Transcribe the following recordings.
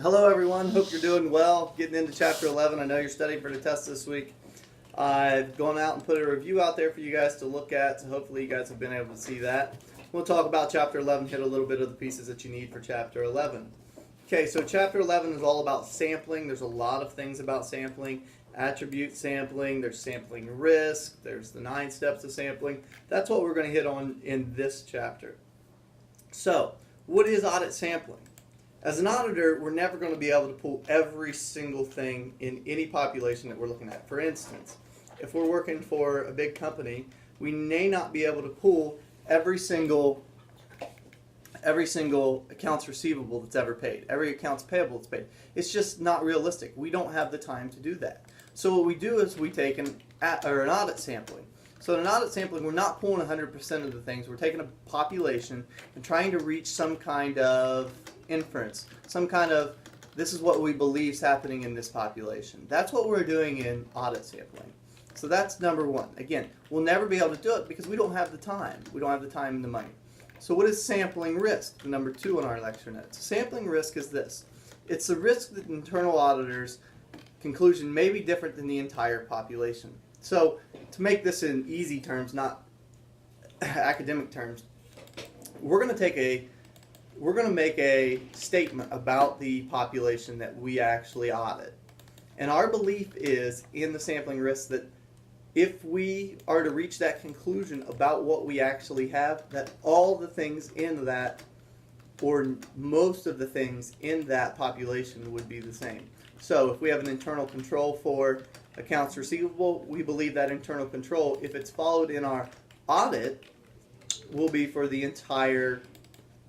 Hello, everyone. Hope you're doing well. Getting into chapter 11. I know you're studying for the test this week. I've gone out and put a review out there for you guys to look at, so hopefully you guys have been able to see that. We'll talk about chapter 11, hit a little bit of the pieces that you need for chapter 11. Okay, so chapter 11 is all about sampling. There's a lot of things about sampling. Attribute sampling, there's sampling risk, there's the 9 steps of sampling. That's what we're going to hit on in this chapter. So, what is audit sampling? As an auditor, we're never going to be able to pull every single thing in any population that we're looking at. For instance, if we're working for a big company, we may not be able to pull every single accounts receivable that's ever paid, every accounts payable that's paid. It's just not realistic. We don't have the time to do that. So what we do is we take an audit sampling. So in an audit sampling, we're not pulling 100% of the things. We're taking a population and trying to reach some kind of inference, some kind of, this is what we believe is happening in this population. That's what we're doing in audit sampling. So that's number one. Again, we'll never be able to do it because we don't have the time. We don't have the time and the money. So what is sampling risk? The number 2 on our lecture notes. Sampling risk is this. It's the risk that internal auditors' conclusion may be different than the entire population. So to make this in easy terms, not academic terms, we're going to make a statement about the population that we actually audit. And our belief is in the sampling risk that if we are to reach that conclusion about what we actually have, that all the things in that, or most of the things in that population would be the same. So if we have an internal control for accounts receivable, we believe that internal control, if it's followed in our audit, will be for the entire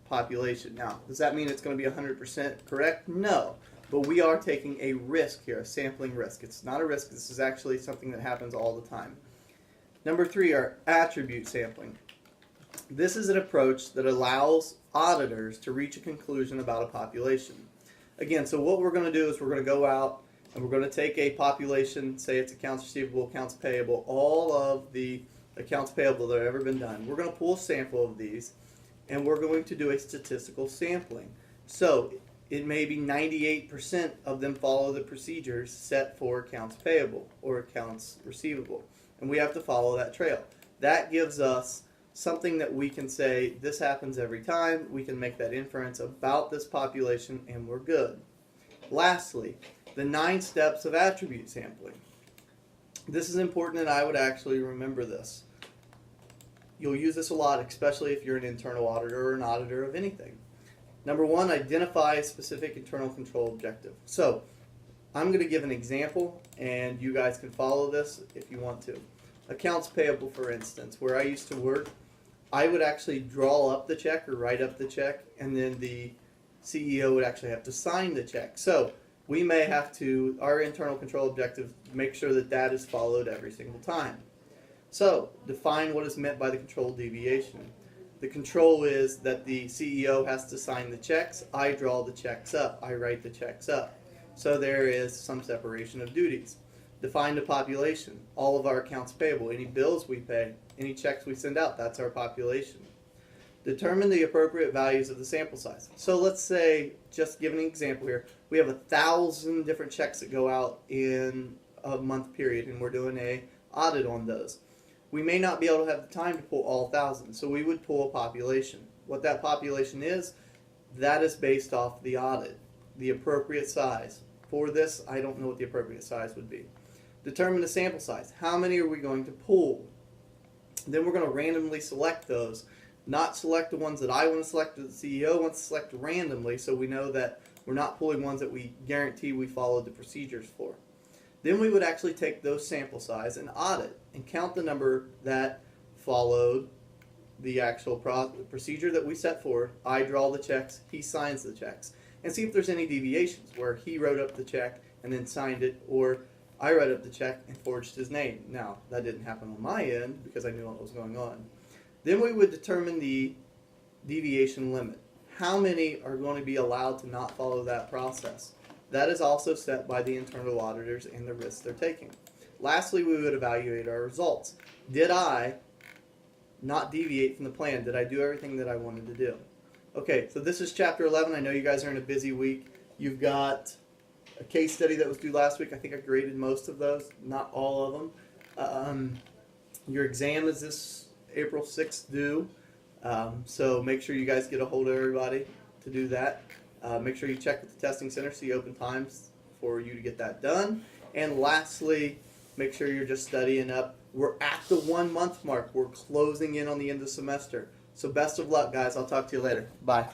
population. Now, does that mean it's going to be 100% correct? No. But we are taking a risk here, a sampling risk. It's not a risk. This is actually something that happens all the time. Number 3 are attribute sampling. This is an approach that allows auditors to reach a conclusion about a population. Again, so what we're going to do is we're going to go out and we're going to take a population, say it's accounts receivable, accounts payable, all of the accounts payable that have ever been done. We're going to pull a sample of these and we're going to do a statistical sampling. So it may be 98% of them follow the procedures set for accounts payable or accounts receivable. And we have to follow that trail. That gives us something that we can say, this happens every time. We can make that inference about this population and we're good. Lastly, the 9 steps of attribute sampling. This is important and I would actually remember this. You'll use this a lot, especially if you're an internal auditor or an auditor of anything. Number 1, identify a specific internal control objective. So, I'm going to give an example, and you guys can follow this if you want to. Accounts payable, for instance, where I used to work, I would actually draw up the check or write up the check, and then the CEO would actually have to sign the check. So, we may have to, our internal control objective, make sure that that is followed every single time. So, define what is meant by the control deviation. The control is that the CEO has to sign the checks. I draw the checks up. I write the checks up. So there is some separation of duties. Define the population. All of our accounts payable, any bills we pay, any checks we send out, that's our population. Determine the appropriate values of the sample size. So let's say, just give an example here, we have 1,000 different checks that go out in a month period, and we're doing an audit on those. We may not be able to have the time to pull all 1,000, so we would pull a population. What that population is, that is based off the audit, the appropriate size. For this, I don't know what the appropriate size would be. Determine the sample size. How many are we going to pull? Then we're going to randomly select those, not select the ones that I want to select, or the CEO wants to select randomly, so we know that we're not pulling ones that we guarantee we followed the procedures for. Then we would actually take those sample size and audit and count the number that followed the actual procedure that we set forward. I draw the checks, he signs the checks, and see if there's any deviations where he wrote up the check and then signed it, or I wrote up the check and forged his name. Now, that didn't happen on my end because I knew what was going on. Then we would determine the deviation limit. How many are going to be allowed to not follow that process? That is also set by the internal auditors and the risks they're taking. Lastly, we would evaluate our results. Did I not deviate from the plan? Did I do everything that I wanted to do? Okay, so this is chapter 11. I know you guys are in a busy week. You've got a case study that was due last week. I think I graded most of those, not all of them. Your exam is this April 6th due, so make sure you guys get a hold of everybody to do that. Make sure you check with the testing center, see open times for you to get that done. And lastly, make sure you're just studying up. We're at the 1 month mark. We're closing in on the end of the semester. So best of luck, guys. I'll talk to you later. Bye.